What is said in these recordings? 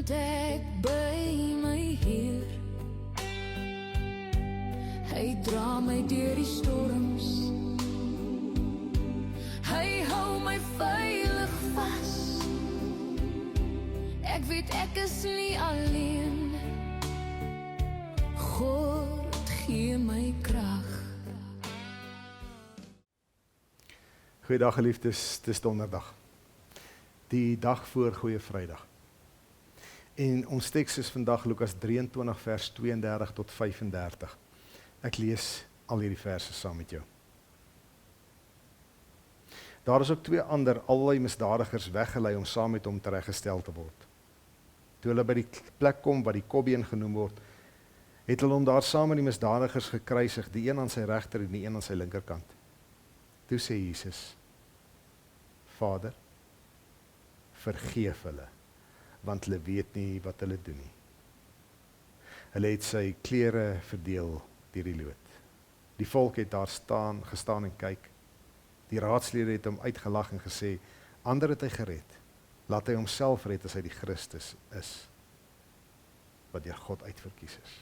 moet ek by my Heer. Hy dra my deur die storms. Hy hou my veilig vas. Ek weet ek is nie alleen. God gee my krag. Goeiedag geliefdes, dis donderdag. Die dag voor Goeie Vrydag. En ons teks is vandag Lukas 23 vers 32 tot 35. Ek lees al hierdie verse saam met jou. Daar is ook 2 ander allerlei misdadigers weggelei om saam met hom tereggestel te word. Toe hulle by die plek kom wat die Kobbeen genoem word, het hulle hom daar saam met die misdadigers gekruisig, die een aan sy regter en die een aan sy linkerkant. Toe sê Jesus, Vader, vergeef hulle, want hulle weet nie wat hulle doen nie. Hulle het sy klere verdeel deur die lood. Die volk het daar gestaan en kyk. Die raadslede het hom uitgelag en gesê, ander het hy gered, laat hy homself red as hy die Christus is, wat deur God uitverkies is.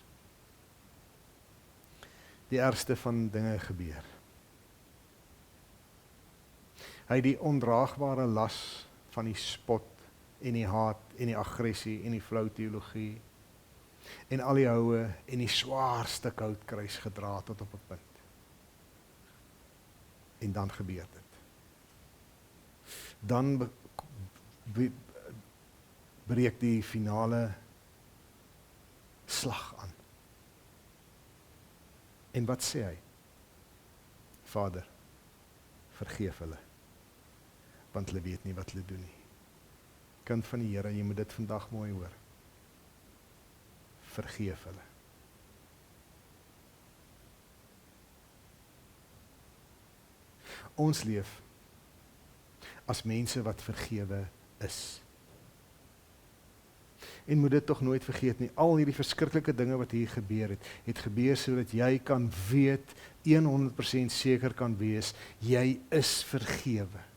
Die ergste van dinge gebeur. Hy het die ondraagbare las van die spot en die haat en die aggressie en die flou teologie en al die houe en die swaar stuk houtkruis gedra tot op 'n punt. En dan gebeur dit. Dan breek die finale slag aan. En wat sê hy? Vader, vergeef hulle, want hulle weet nie wat hulle doen nie. Kind van die Here, jy moet dit vandag mooi hoor. Vergeef hulle. Ons leef as mense wat vergewe is. En moet dit tog nooit vergeet nie, al hierdie verskriklike dinge wat hier gebeur het gebeur sodat jy kan weet, 100% seker kan wees, jy is vergewe.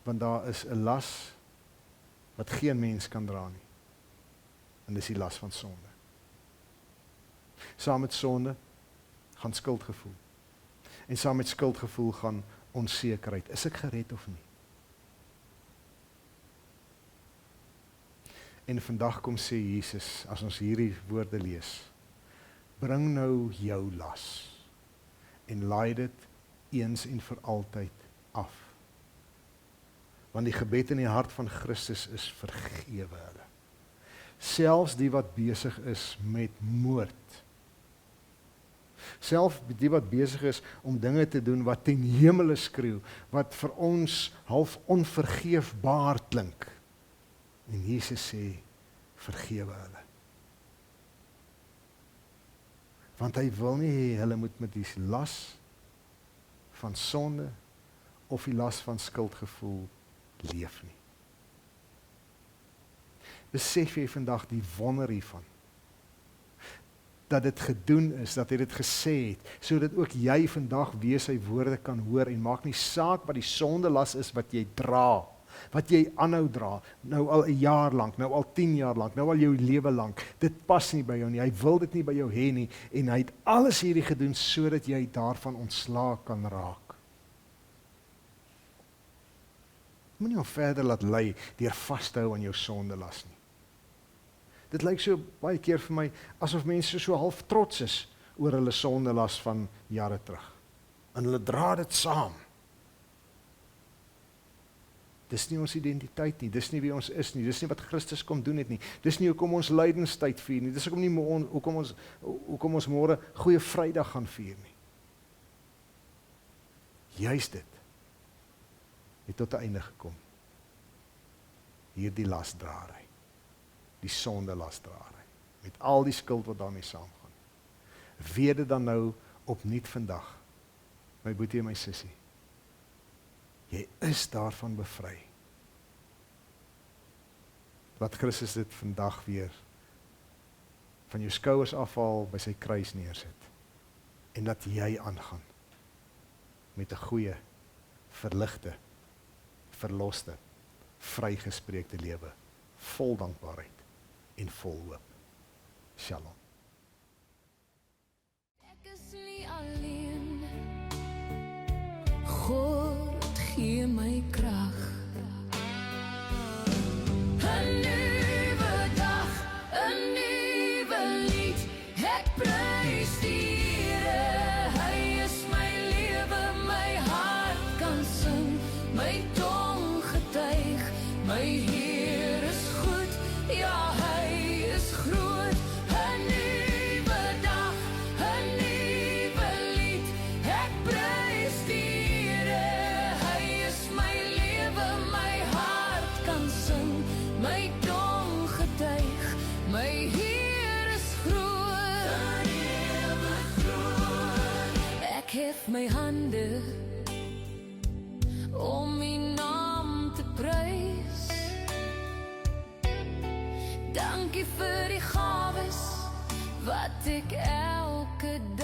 Want daar is 'n las wat geen mens kan dra nie. En dis die las van sonde. Saam met sonde gaan skuldgevoel. En saam met skuldgevoel gaan onsekerheid. Is ek gered of nie? En vandag kom sê Jesus, as ons hierdie woorde lees, bring nou jou las en laai dit eens en vir altyd af. Want die gebed in die hart van Christus is vergewe hulle. Selfs die wat besig is met moord. Selfs die wat besig is om dinge te doen wat ten hemele skreeu, wat vir ons half onvergeefbaar klink. En Jesus sê, vergewe hulle. Want hy wil nie hê hulle moet met die las van sonde of die las van skuldgevoel leef nie. Besef jy vandag die wonder hiervan? Dat dit gedoen is, dat hy dit gesê het, sodat ook jy vandag weer sy woorde kan hoor en maak nie saak wat die sondelas is wat jy dra, wat jy aanhou dra, nou al 'n jaar lank, nou al 10 jaar lank, nou al jou lewe lank, dit pas nie by jou nie, hy wil dit nie by jou hê nie, en hy het alles hierdie gedoen, sodat jy daarvan ontslae kan raak. Jy moet nie hom verder laat lei, deur vas te hou aan jou sondelas nie. Dit lyk so baie keer vir my, asof mense so half trots is, oor hulle sondelas van jare terug. En hulle dra dit saam. Dis nie ons identiteit nie, dis nie wie ons is nie, dis nie wat Christus kom doen het nie, dis nie hoekom ons lydenstyd vier nie, dis hoekom ons môre Goeie Vrydag gaan vier nie. Juist dit het tot 'n einde gekom. Hierdie lasdraery, die sonde lasdraery, met al die skuld wat daarmee saamgaan. Weet dit dan nou opnuut vandag, my boetie en my sussie. Jy is daarvan bevry. Laat Christus dit vandag weer van jou skouers afhaal, by sy kruis neersit. En dat jy aangaan met 'n goeie, verligte, verloste, vrygespreekte lewe, vol dankbaarheid en vol hoop. Shalom. Ek is nie alleen. God gee my krag. 'n nuwe dag, 'n nuwe lied. Ek prys die Here. Hy is my lewe, my hart kan sing, my tong getuig, my Heer is goed, ja, hy is groot. 'n nuwe dag, 'n nuwe lied. Ek prys die Here. Hy is my lewe, my hart kan sing, my tong getuig, my Heer is groot. Ek hef my hande om die naam te prys. Dankie vir die gawes wat ek elke dag